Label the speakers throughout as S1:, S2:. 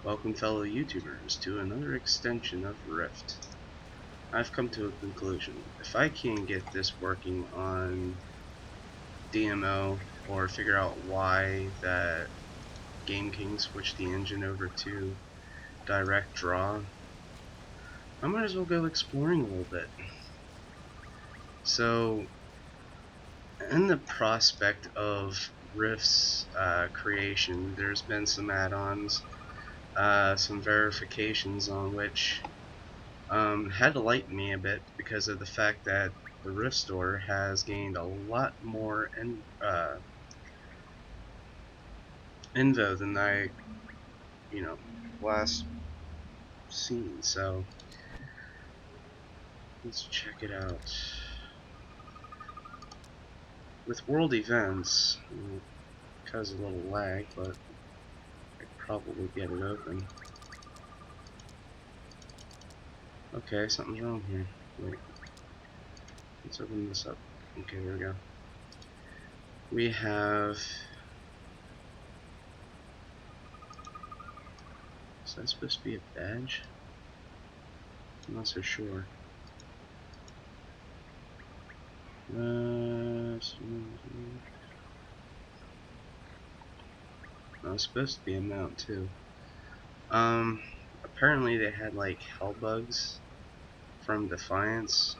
S1: Welcome fellow YouTubers to another extension of Rift. I've come to a conclusion. If I can't get this working on DMO or figure out why that Game King switched the engine over to direct draw, I might as well go exploring a little bit. So, in the prospect of Rift's creation, there's been some add-ons, some verifications on which had to lighten me a bit because of the fact that the Rift Store has gained a lot more info than I, last seen. So let's check it out. With world events, it cause a little lag, but I could probably get it open. Okay, something's wrong here. Wait, let's open this up. Okay, there we go. We have. Is that supposed to be a badge? I'm not so sure. No, it's supposed to be a mount too. Apparently they had like hell bugs from Defiance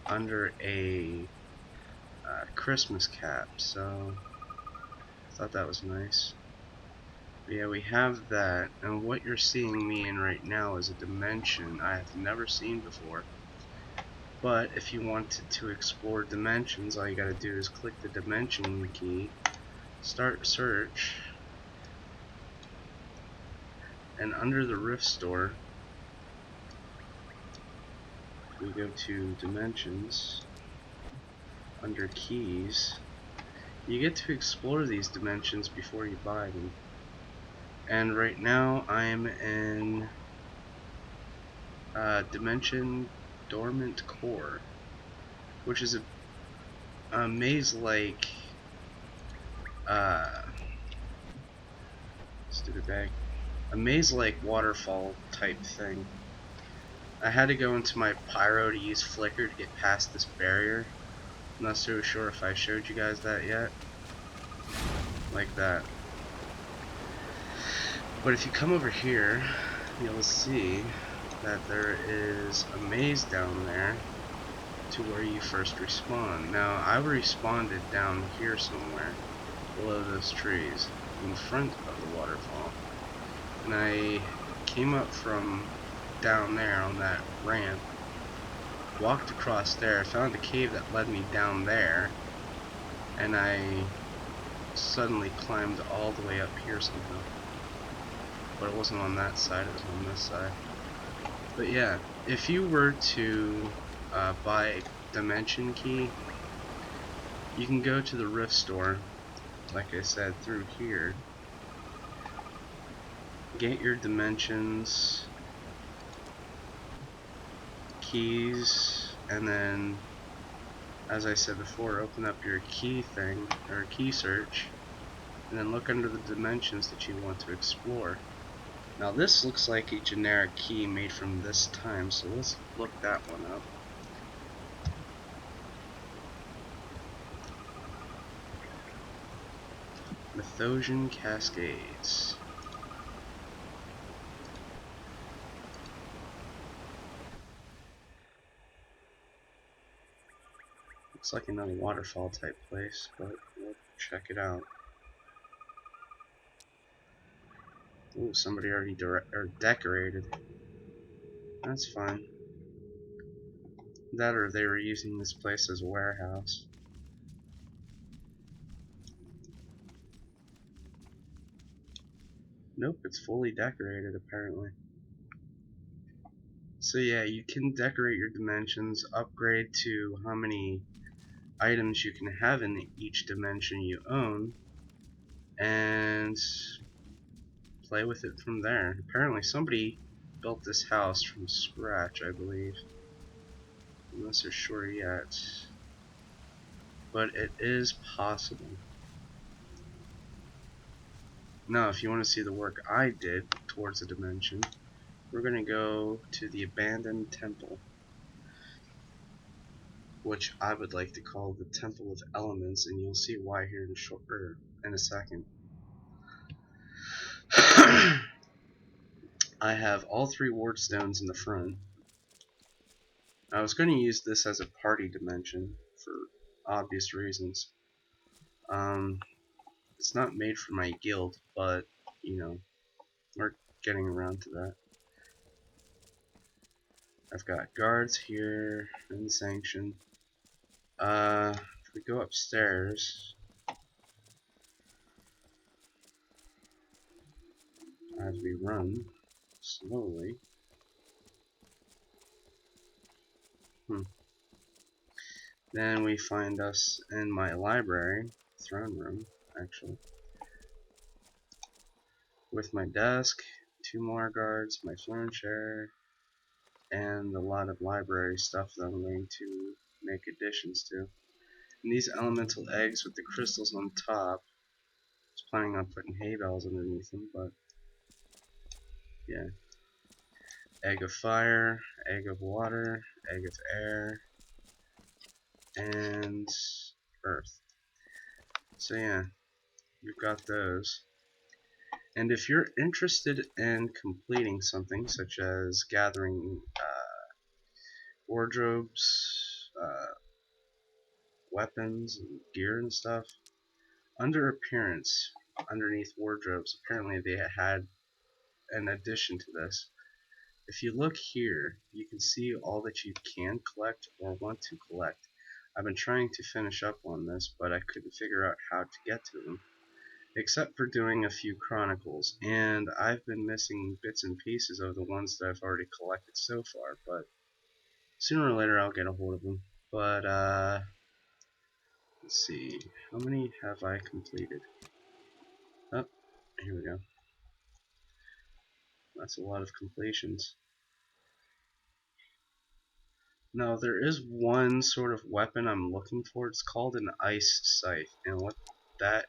S1: under a Christmas cap, so I thought that was nice. But yeah, we have that, and what you're seeing me in right now is a dimension I have never seen before. But if you wanted to explore dimensions, all you gotta do is click the dimension key, start search, and under the Rift Store, we go to dimensions, under keys. You get to explore these dimensions before you buy them. And right now I am in Dimension Dormant Core, which is a maze-like stupid bag. A maze-like waterfall type thing. I had to go into my pyro to use flicker to get past this barrier. I'm not so sure if I showed you guys that yet. Like that. But if you come over here, you'll see that there is a maze down there to where you first respawn. Now, I respawned down here somewhere, below those trees, in front of the waterfall. And I came up from down there on that ramp, walked across there, found a cave that led me down there, and I suddenly climbed all the way up here somehow. But it wasn't on that side, it was on this side. But yeah, if you were to buy a dimension key, you can go to the Rift Store, like I said, through here, get your dimensions, keys, and then, as I said before, open up your key thing, or key search, and then look under the dimensions that you want to explore. Now this looks like a generic key made from this time, so let's look that one up. Mythosian Cascades. Looks like another waterfall type place, but we'll check it out. Ooh, somebody already decorated. That's fine. That or they were using this place as a warehouse. Nope, it's fully decorated apparently. So yeah, you can decorate your dimensions, upgrade to how many items you can have in each dimension you own, and play with it from there. Apparently somebody built this house from scratch, I believe. I'm not so sure yet. But it is possible. Now, if you want to see the work I did towards a dimension, we're going to go to the abandoned temple, which I would like to call the Temple of Elements, and you'll see why here in a second. I have all 3 ward stones in the front. I was going to use this as a party dimension for obvious reasons. It's not made for my guild, but you know, we're getting around to that. I've got guards here in Sanction. If we go upstairs, as we run slowly, then we find us in my library, throne room, actually, with my desk, 2 more guards, my throne chair, and a lot of library stuff that I'm going to make additions to. And these elemental eggs with the crystals on top, I was planning on putting hay bales underneath them, but yeah. Egg of fire, egg of water, egg of air, and earth. So yeah, you've got those. And if you're interested in completing something such as gathering wardrobes, weapons, and gear and stuff, under appearance, underneath wardrobes, apparently they had an addition to this. If you look here, you can see all that you can collect or want to collect. I've been trying to finish up on this, but I couldn't figure out how to get to them, except for doing a few chronicles, and I've been missing bits and pieces of the ones that I've already collected so far, but sooner or later I'll get a hold of them. But, let's see, how many have I completed? Oh, here we go. That's a lot of completions. Now, there is one sort of weapon I'm looking for. It's called an ice scythe, and what that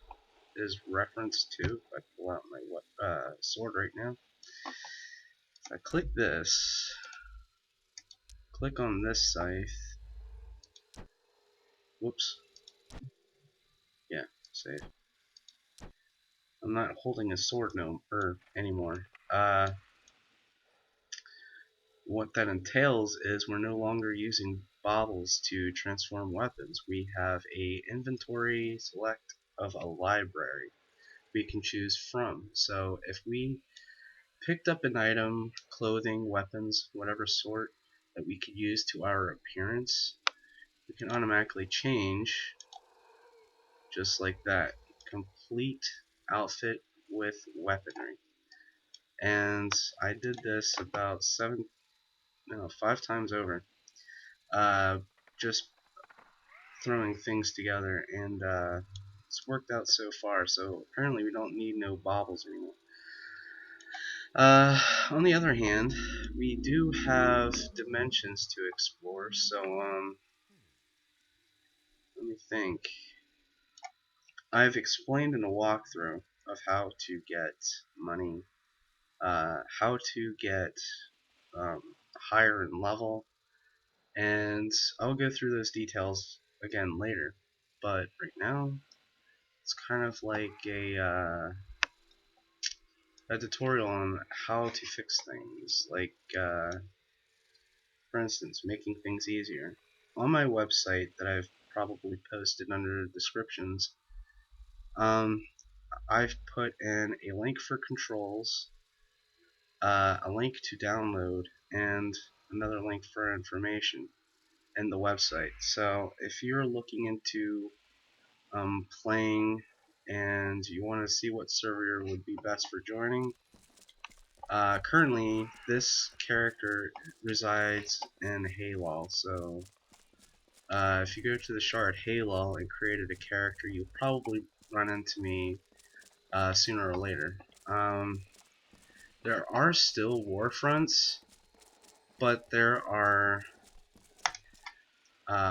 S1: is referenced to, if I pull out my sword right now, if I click this, click on this scythe, whoops, yeah, save. I'm not holding a sword anymore. What that entails is we're no longer using baubles to transform weapons. We have a inventory select of a library we can choose from. So if we picked up an item, clothing, weapons, whatever sort that we could use to our appearance, we can automatically change just like that. Complete outfit with weaponry. And I did this about 5 times over. Just throwing things together, and it's worked out so far. So apparently we don't need no baubles anymore. On the other hand, we do have dimensions to explore, so let me think. I've explained in a walkthrough of how to get money, how to get higher in level, and I'll go through those details again later. But right now, it's kind of like a tutorial on how to fix things, like for instance, making things easier. On my website that I've probably posted under the descriptions, um, I've put in a link for controls, a link to download, and another link for information in the website. So if you're looking into playing and you want to see what server would be best for joining, currently this character resides in Halal, so if you go to the shard Halal and created a character, you'll probably run into me sooner or later. There are still war fronts, but there are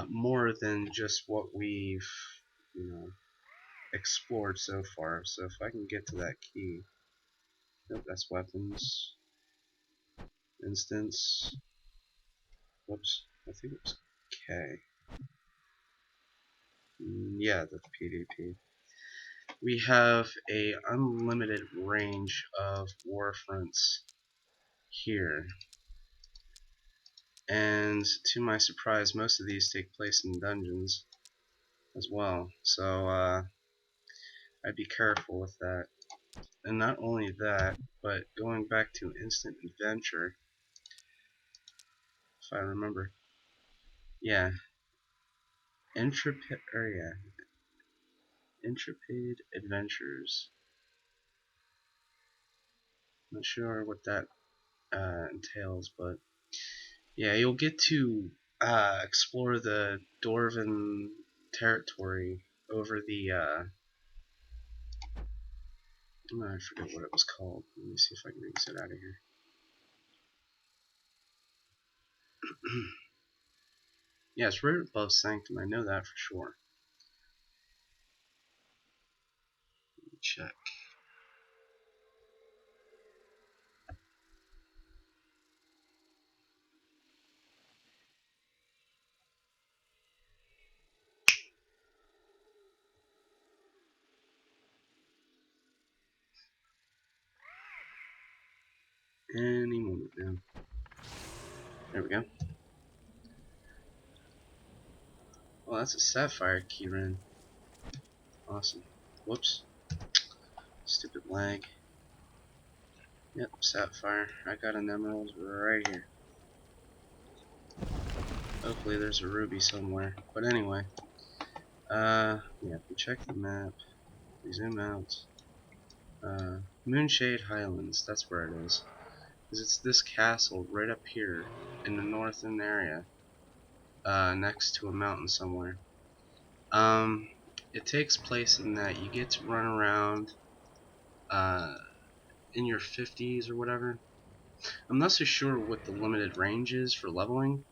S1: more than just what we've, you know, explored so far. So if I can get to that key, nope, that's weapons, instance. Whoops, I think it was K. Yeah, that's PvP. We have a unlimited range of war fronts here, and to my surprise, most of these take place in dungeons as well. So I'd be careful with that. And not only that, but going back to instant adventure, if I remember, yeah, intrepid adventures. Not sure what that entails, but yeah, you'll get to explore the Dwarven territory over the I forget what it was called. Let me see if I can exit out of here. Yeah, it's right above Sanctum. I know that for sure. Let me check. Any moment now. There we go. Oh, that's a sapphire keyrin. Awesome. Whoops. Stupid lag. Yep, sapphire. I got an emerald right here. Hopefully there's a ruby somewhere. But anyway. Yeah, if we check the map, we zoom out. Moonshade Highlands, that's where it is. Because it's this castle right up here in the northern area, next to a mountain somewhere. It takes place in that you get to run around uh, in your 50s or whatever. I'm not so sure what the limited range is for leveling,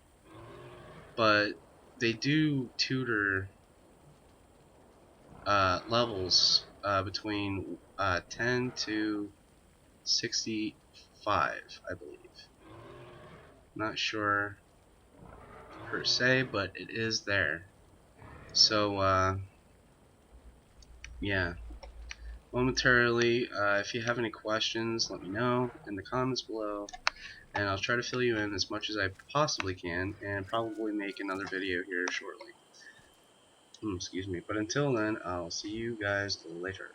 S1: but they do tutor levels between 10 to 65, I believe. Not sure per se, but it is there. So, yeah. Momentarily, if you have any questions, let me know in the comments below, and I'll try to fill you in as much as I possibly can, and probably make another video here shortly. Excuse me. But until then, I'll see you guys later.